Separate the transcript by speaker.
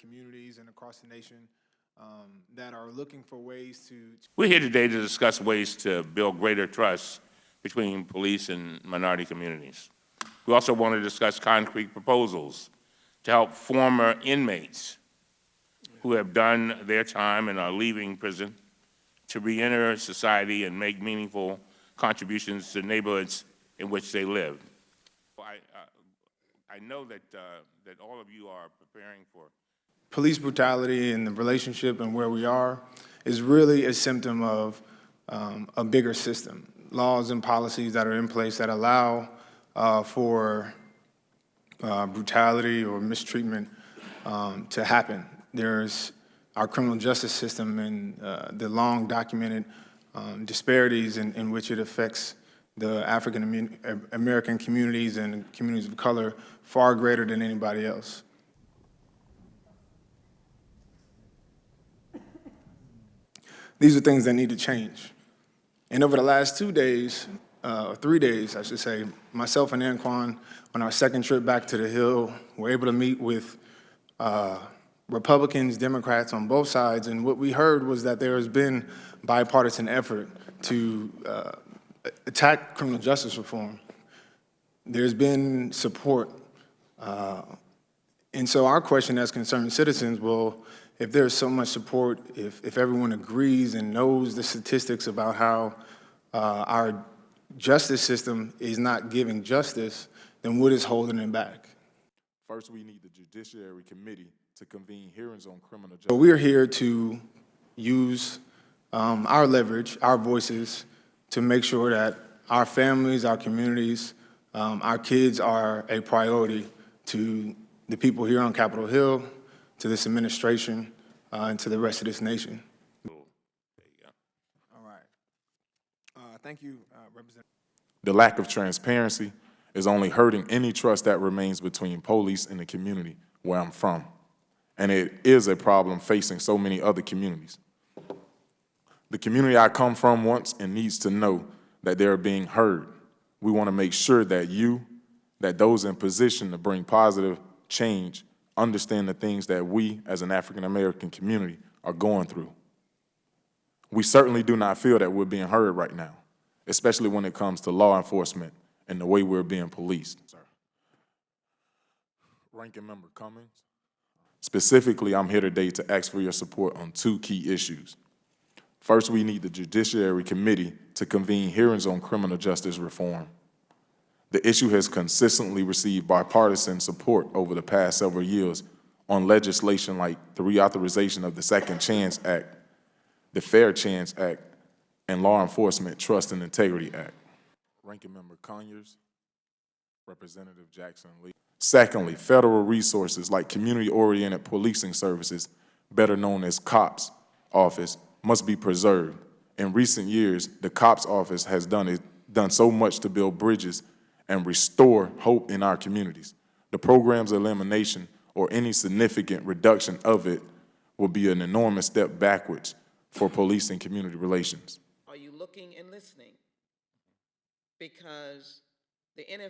Speaker 1: communities and across the nation that are looking for ways to...
Speaker 2: We're here today to discuss ways to build greater trust between police and minority communities. We also want to discuss concrete proposals to help former inmates who have done their time and are leaving prison to reenter society and make meaningful contributions to neighborhoods in which they live. I know that all of you are preparing for
Speaker 1: Police brutality and the relationship and where we are is really a symptom of a bigger system. Laws and policies that are in place that allow for brutality or mistreatment to happen. There's our criminal justice system and the long documented disparities in which it affects the African American communities and communities of color far greater than anybody else. These are things that need to change. And over the last 2 days, or 3 days, I should say, myself and Anquan, on our second trip back to the Hill, were able to meet with Republicans, Democrats on both sides, and what we heard was that there has been bipartisan effort to attack criminal justice reform. There's been support. And so our question as concerned citizens, well, if there's so much support, if everyone agrees and knows the statistics about how our justice system is not giving justice, then what is holding it back?
Speaker 3: First, we need the Judiciary Committee to convene hearings on criminal justice.
Speaker 1: So we're here to use our leverage, our voices, to make sure that our families, our communities, our kids are a priority to the people here on Capitol Hill, to this administration, and to the rest of this nation.
Speaker 2: There you go.
Speaker 1: All right. Thank you, Representative.
Speaker 3: The lack of transparency is only hurting any trust that remains between police and the community where I'm from. And it is a problem facing so many other communities. The community I come from wants and needs to know that they're being heard. We want to make sure that those in position to bring positive change understand the things that we as an African American community are going through. We certainly do not feel that we're being heard right now, especially when it comes to law enforcement and the way we're being policed. Ranking Member Cummings. Specifically, I'm here today to ask for your support on 2 key issues. First, we need the Judiciary Committee to convene hearings on criminal justice reform. The issue has consistently received bipartisan support over the past several years on legislation like the reauthorization of the Second Chance Act, the Fair Chance Act, and Law Enforcement Trust and Integrity Act. Ranking Member Conyers, Representative Jackson Lee. Secondly, federal resources like community-oriented policing services, better known as COPS office, must be preserved. In recent years, the COPS office has done so much to build bridges and restore hope in our communities. The program's elimination or any significant reduction of it will be an enormous step backwards for police and community relations.
Speaker 4: Are you looking and listening? Because the NFL